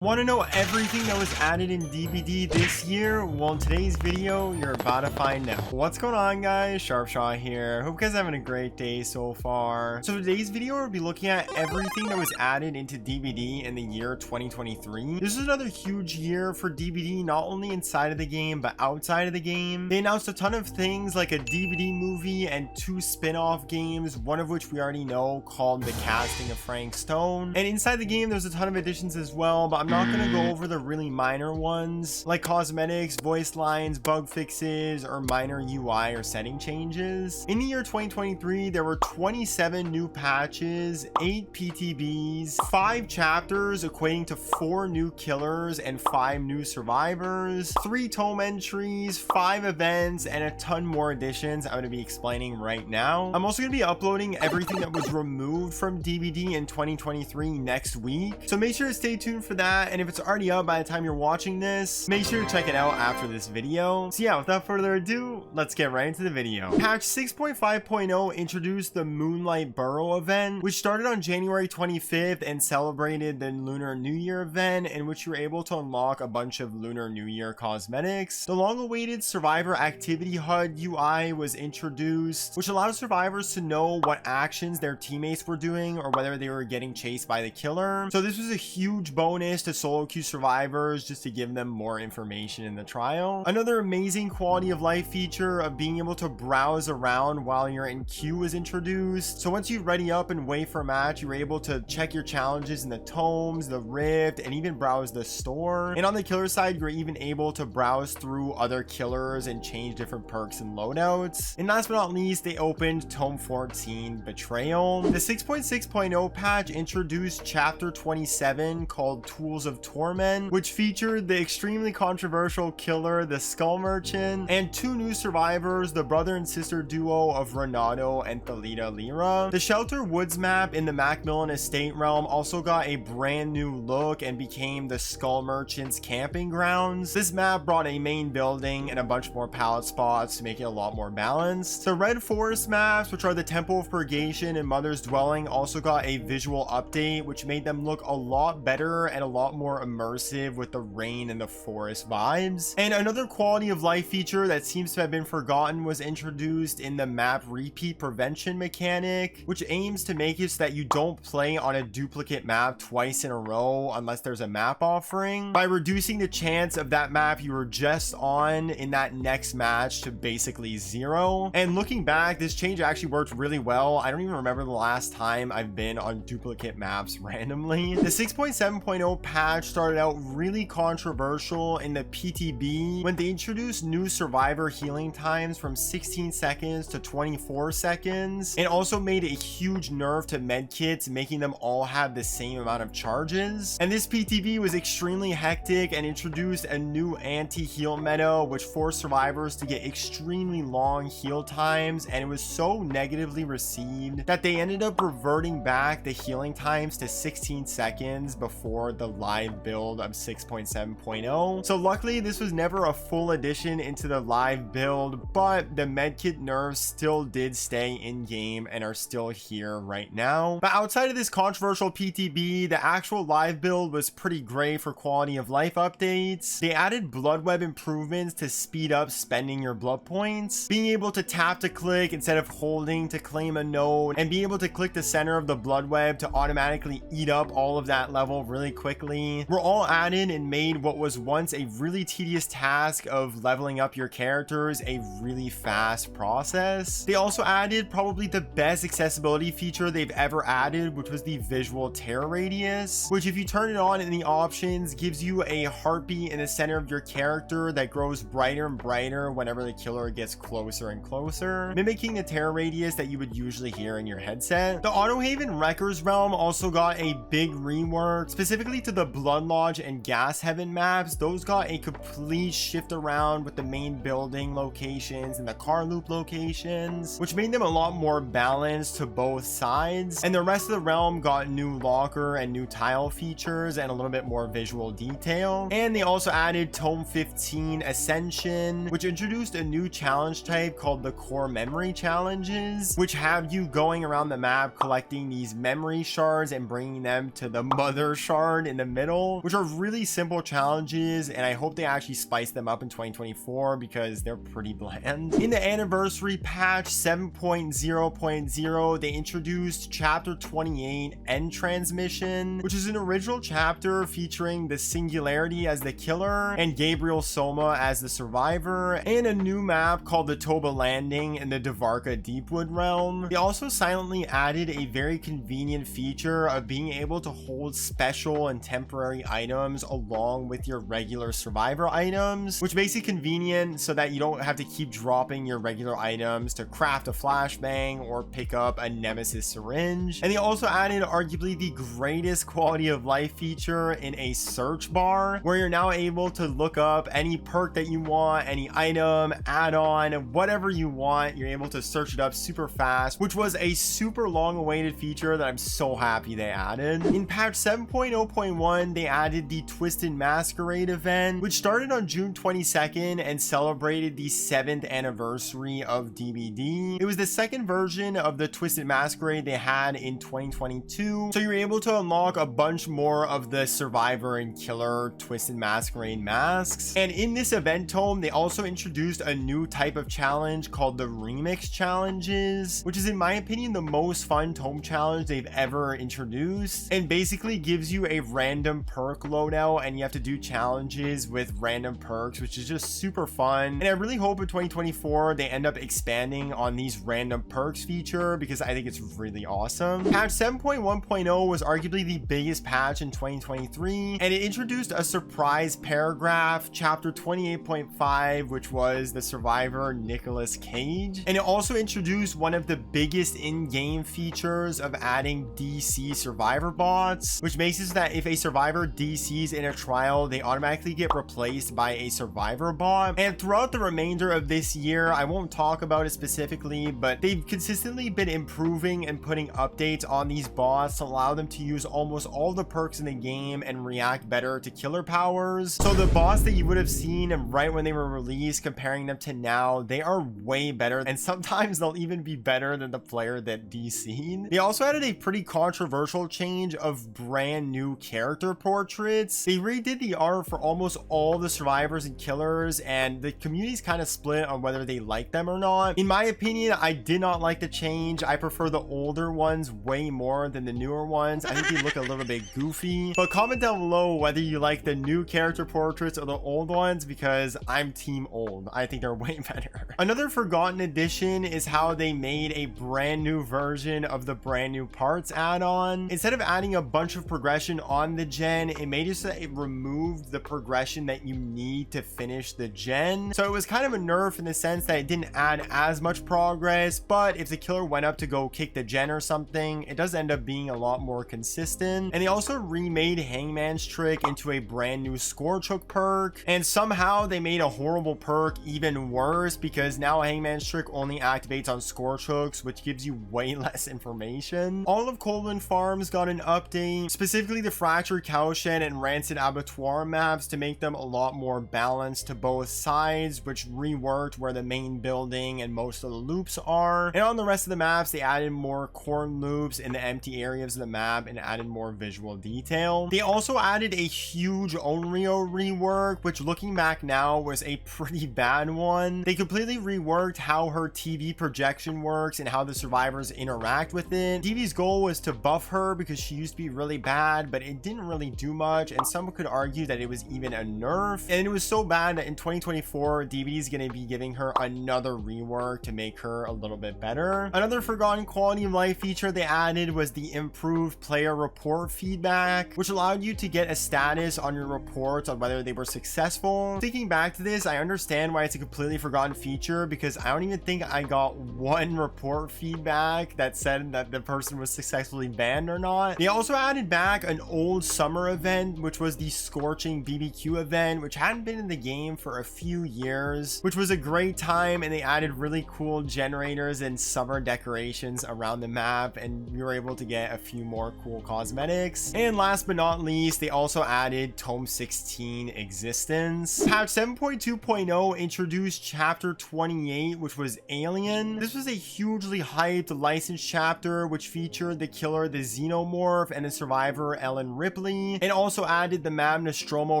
Want to know everything that was added in DBD this year? Well, in today's video, you're about to find out. What's going on, guys? Sharpshot here. Hope you guys are having a great day so far. So today's video, we'll be looking at everything that was added into DBD in the year 2023. This is another huge year for DBD, not only inside of the game, but outside of the game. They announced a ton of things like a DBD movie and 2 spin-off games, one of which we already know, called The Casting of Frank Stone. And inside the game, there's a ton of additions as well, but I'm not going to go over the really minor ones like cosmetics, voice lines, bug fixes, or minor UI or setting changes. In the year 2023, there were 27 new patches, 8 PTBs, 5 chapters equating to 4 new killers and 5 new survivors, 3 tome entries, 5 events, and a ton more additions I'm going to be explaining right now. I'm also going to be uploading everything that was removed from DBD in 2023 next week, so make sure to stay tuned for that. And if it's already up by the time you're watching this, make sure to check it out after this video. So yeah, without further ado, let's get right into the video. Patch 6.5.0 introduced the Moonlight Burrow event, which started on January 25th and celebrated the Lunar New Year event, in which you were able to unlock a bunch of Lunar New Year cosmetics. The long-awaited Survivor Activity HUD UI was introduced, which allows survivors to know what actions their teammates were doing or whether they were getting chased by the killer. So this was a huge bonus to solo queue survivors, just to give them more information in the trial. Another amazing quality of life feature of being able to browse around while you're in queue was introduced. So once you ready up and wait for a match, you're able to check your challenges in the tomes, the rift, and even browse the store. And on the killer side, you're even able to browse through other killers and change different perks and loadouts. And last but not least, they opened Tome 14 Betrayal. The 6.6.0 patch introduced Chapter 27 called Tools of Torment, which featured the extremely controversial killer, the Skull Merchant, and 2 new survivors, the brother and sister duo of Renato and Thalita Lira. The Shelter Woods map in the Macmillan Estate realm also got a brand new look and became the Skull Merchant's camping grounds. This map brought a main building and a bunch more pallet spots to make it a lot more balanced. The Red Forest maps, which are the Temple of Purgation and Mother's Dwelling, also got a visual update, which made them look a lot better and a lot more immersive with the rain and the forest vibes. And another quality of life feature that seems to have been forgotten was introduced in the map repeat prevention mechanic, which aims to make it so that you don't play on a duplicate map twice in a row unless there's a map offering, by reducing the chance of that map you were just on in that next match to basically 0. And looking back, this change actually worked really well. I don't even remember the last time I've been on duplicate maps randomly. The 6.7.0 patch started out really controversial in the PTB when they introduced new survivor healing times from 16 seconds to 24 seconds, and also made a huge nerf to medkits, making them all have the same amount of charges. And this PTB was extremely hectic and introduced a new anti-heal meta, which forced survivors to get extremely long heal times, and it was so negatively received that they ended up reverting back the healing times to 16 seconds before the live build of 6.7.0. So luckily this was never a full addition into the live build, but the medkit nerfs still did stay in game and are still here right now. But outside of this controversial PTB, the actual live build was pretty great for quality of life updates. They added blood web improvements to speed up spending your blood points, being able to tap to click instead of holding to claim a node, and being able to click the center of the blood web to automatically eat up all of that level really quickly, were all added and made what was once a really tedious task of leveling up your characters a really fast process. They also added probably the best accessibility feature they've ever added, which was the visual tear radius, which if you turn it on in the options gives you a heartbeat in the center of your character that grows brighter and brighter whenever the killer gets closer and closer, mimicking the tear radius that you would usually hear in your headset. The Autohaven Wreckers realm also got a big rework, specifically to the Blood Lodge and Gas Heaven maps. Those got a complete shift around with the main building locations and the car loop locations, which made them a lot more balanced to both sides. And the rest of the realm got new locker and new tile features and a little bit more visual detail. And they also added Tome 15 Ascension, which introduced a new challenge type called the Core Memory Challenges, which have you going around the map collecting these memory shards and bringing them to the Mother Shard in the middle, which are really simple challenges, and I hope they actually spice them up in 2024 because they're pretty bland. In the anniversary patch 7.0.0, they introduced chapter 28 End Transmission, which is an original chapter featuring the Singularity as the killer and Gabriel Soma as the survivor, and a new map called the Toba Landing in the Devarka Deepwood realm. They also silently added a very convenient feature of being able to hold special and temporary items along with your regular survivor items, which makes it convenient so that you don't have to keep dropping your regular items to craft a flashbang or pick up a nemesis syringe. And they also added arguably the greatest quality of life feature in a search bar, where you're now able to look up any perk that you want, any item, add-on, whatever you want. You're able to search it up super fast, which was a super long awaited feature that I'm so happy they added. In patch 7.0.1, they added the Twisted Masquerade event, which started on June 22nd and celebrated the 7th anniversary of DBD. It was the second version of the Twisted Masquerade they had in 2022, so you're able to unlock a bunch more of the survivor and killer Twisted Masquerade masks. And in this event tome, they also introduced a new type of challenge called the Remix Challenges, which is in my opinion the most fun tome challenge they've ever introduced, and basically gives you a random perk loadout and you have to do challenges with random perks, which is just super fun. And I really hope in 2024 they end up expanding on these random perks feature because I think it's really awesome. Patch 7.1.0 was arguably the biggest patch in 2023, and it introduced a surprise paragraph, chapter 28.5, which was the survivor Nicolas Cage. And it also introduced one of the biggest in-game features of adding DC survivor bots, which makes it so that if a survivor DCs in a trial, they automatically get replaced by a survivor bot. And throughout the remainder of this year, I won't talk about it specifically, but they've consistently been improving and putting updates on these bots to allow them to use almost all the perks in the game and react better to killer powers. So the bots that you would have seen right when they were released, comparing them to now, they are way better, and sometimes they'll even be better than the player that DC'd. They also added a pretty controversial change of brand new character portraits. They redid the art for almost all the survivors and killers, and the community's kind of split on whether they like them or not. In my opinion, I did not like the change. I prefer the older ones way more than the newer ones. I think they look a little bit goofy, but comment down below whether you like the new character portraits or the old ones, because I'm team old. I think they're way better. Another forgotten addition is how they made a brand new version of the brand new parts add-on. Instead of adding a bunch of progression on the gen, it made it so that it removed the progression that you need to finish the gen. So it was kind of a nerf in the sense that it didn't add as much progress, but if the killer went up to go kick the gen or something, it does end up being a lot more consistent. And they also remade Hangman's Trick into a brand new Scorch Hook perk, and somehow they made a horrible perk even worse, because now Hangman's Trick only activates on Scorch Hooks, which gives you way less information. All of Coldwind Farms got an update, specifically the Fractured Cowshed and Rancid Abattoir maps, to make them a lot more balanced to both sides, which reworked where the main building and most of the loops are. And on the rest of the maps, they added more corn loops in the empty areas of the map and added more visual detail. They also added a huge Onryo rework, which looking back now was a pretty bad one. They completely reworked how her TV projection works and how the survivors interact with it. DB's goal was to buff her because she used to be really bad, but it didn't really do much, and some could argue that it was even a nerf. And it was so bad that in 2024, DB is going to be giving her another rework to make her a little bit better. Another forgotten quality of life feature they added was the improved player report feedback, which allowed you to get a status on your reports on whether they were successful. Thinking back to this, I understand why it's a completely forgotten feature, because I don't even think I got one report feedback that said that the person was successfully banned or not. They also added back an old summer event, which was the Scorching BBQ event, which hadn't been in the game for a few years, which was a great time. And they added really cool generators and summer decorations around the map, and you were able to get a few more cool cosmetics. And last but not least, they also added Tome 16 Existence. Patch 7.2.0 introduced chapter 28, which was Alien. This was a hugely hyped licensed chapter which featured the killer, the Xenomorph, and the survivor Ellen Ripley. simply, and also added the map Nostromo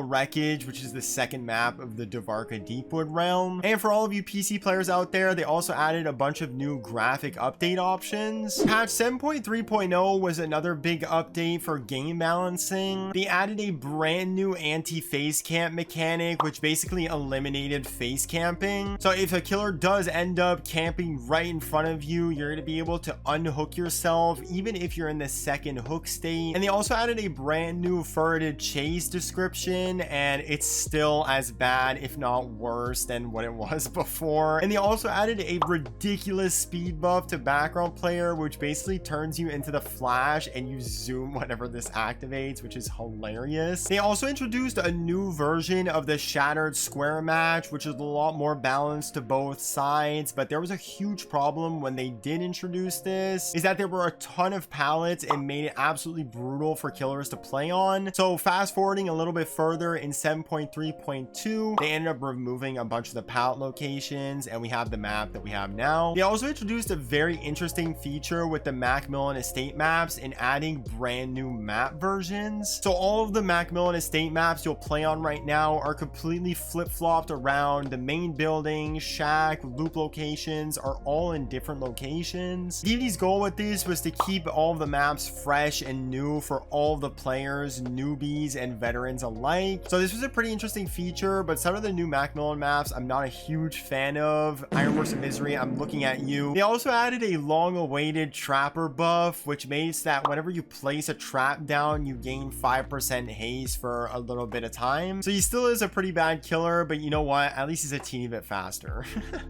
Wreckage, which is the second map of the Dvarka Deepwood realm. And for all of you PC players out there, they also added a bunch of new graphic update options. Patch 7.3.0 was another big update for game balancing. They added a brand new anti-face camp mechanic, which basically eliminated face camping. So if a killer does end up camping right in front of you, you're going to be able to unhook yourself even if you're in the second hook state. And they also added a brand new furtive chase description, and it's still as bad if not worse than what it was before. And they also added a ridiculous speed buff to background player, which basically turns you into the Flash and you zoom whenever this activates, which is hilarious. They also introduced a new version of the Shattered Square match, which is a lot more balanced to both sides. But there was a huge problem when they did introduce this, is that there were a ton of pallets and made it absolutely brutal for killers to play on. So fast forwarding a little bit further, in 7.3.2 they ended up removing a bunch of the pallet locations, and we have the map that we have now. They also introduced a very interesting feature with the Macmillan Estate maps and adding brand new map versions. So all of the Macmillan Estate maps you'll play on right now are completely flip-flopped around. The main building, shack, loop locations are all in different locations. DBD's goal with this was to keep all of the maps fresh and new for all the players, newbies and veterans alike. So this was a pretty interesting feature, but some of the new Macmillan maps I'm not a huge fan of. Ironworks of Misery, I'm looking at you. They also added a long-awaited trapper buff, which makes that whenever you place a trap down, you gain 5% haste for a little bit of time. So he still is a pretty bad killer, but you know what? At least he's a teeny bit faster.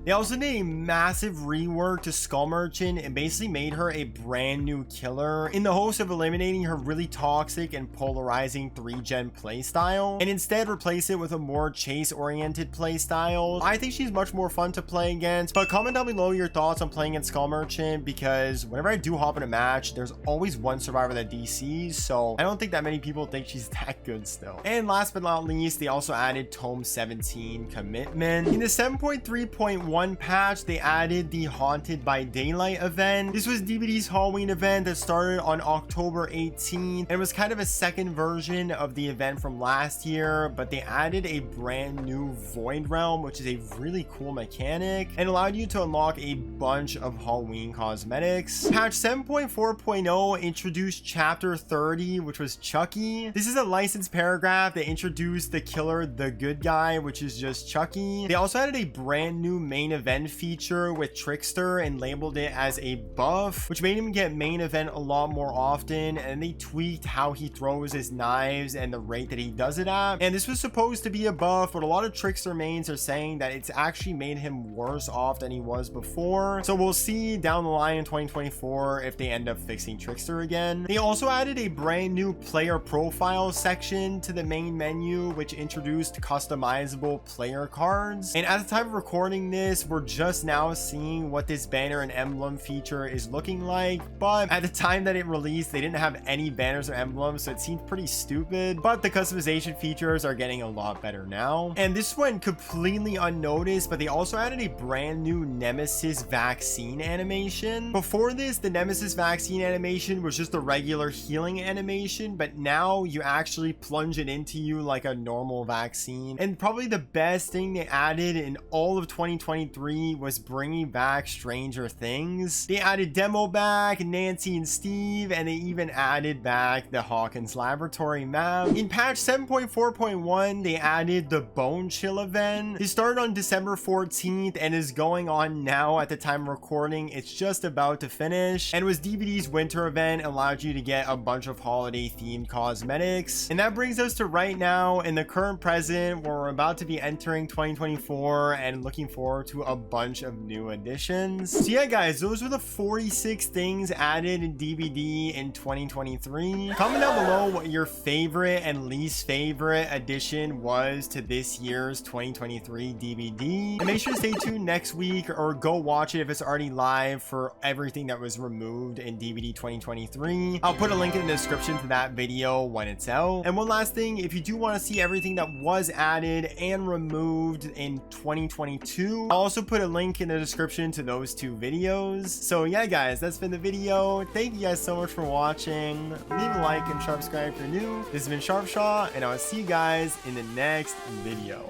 They also did a massive rework to Skull Merchant and basically made her a brand new killer in the hopes of eliminating her really toxic and polarizing 3-gen playstyle, and instead replace it with a more chase-oriented playstyle. I think she's much more fun to play against, but comment down below your thoughts on playing in Skull Merchant, because whenever I do hop in a match, there's always one survivor that DCs, so I don't think that many people think she's that good still. And last but not least, they also added Tome 17 Commitment. In the 7.3.1 patch, they added the Haunted by Daylight event. This was DBD's Halloween event that started on October 18th, and was kind of a second version of the event from last year, but they added a brand new Void Realm, which is a really cool mechanic and allowed you to unlock a bunch of Halloween cosmetics. Patch 7.4.0 introduced Chapter 30, which was Chucky. This is a licensed paragraph that introduced the killer, the good guy, which is just Chucky. They also added a brand new main event feature with Trickster and labeled it as a buff, which made him get main event a lot more often, and they tweaked how he throws his knives and the rate that he does it at. And this was supposed to be a buff, but a lot of Trickster mains are saying that it's actually made him worse off than he was before. So we'll see down the line in 2024 if they end up fixing Trickster again. They also added a brand new player profile section to the main menu, which introduced customizable player cards. And at the time of recording this, we're just now seeing what this banner and emblem feature is looking like, but at the time that it released, they didn't have any banners or emblems, so it seemed pretty stupid. But the customization features are getting a lot better now. And this went completely unnoticed, but they also added a brand new Nemesis vaccine animation. Before this, the Nemesis vaccine animation was just a regular healing animation, but now you actually plunge it into you like a normal vaccine. And probably the best thing they added in all of 2023 was bringing back Stranger Things. They added Demo back, Nancy and Steve, and they even added back the Hawkins Laboratory map. In patch 7.4.1, they added the Bone Chill event. It started on December 14th and is going on now at the time of recording. It's just about to finish, and was DBD's winter event, allowed you to get a bunch of holiday themed cosmetics. And that brings us to right now in the current present, where we're about to be entering 2024 and looking forward to a bunch of new additions. So yeah guys, those were the 46 things added in DBD in 2023. Comment down below what your favorite and least favorite addition was to this year's 2023 DBD, and make sure to stay tuned next week, or go watch it if it's already live, for everything that was removed in DBD 2023. I'll put a link in the description to that video when it's out. And one last thing, if you do want to see everything that was added and removed in 2022, I'll also put a link in the description to those two videos. So yeah guys, that's been the video. Thank you guys so much for watching. Leave a like and subscribe if you're new. This has been Sharpshaw, and I'll see you guys in the next video.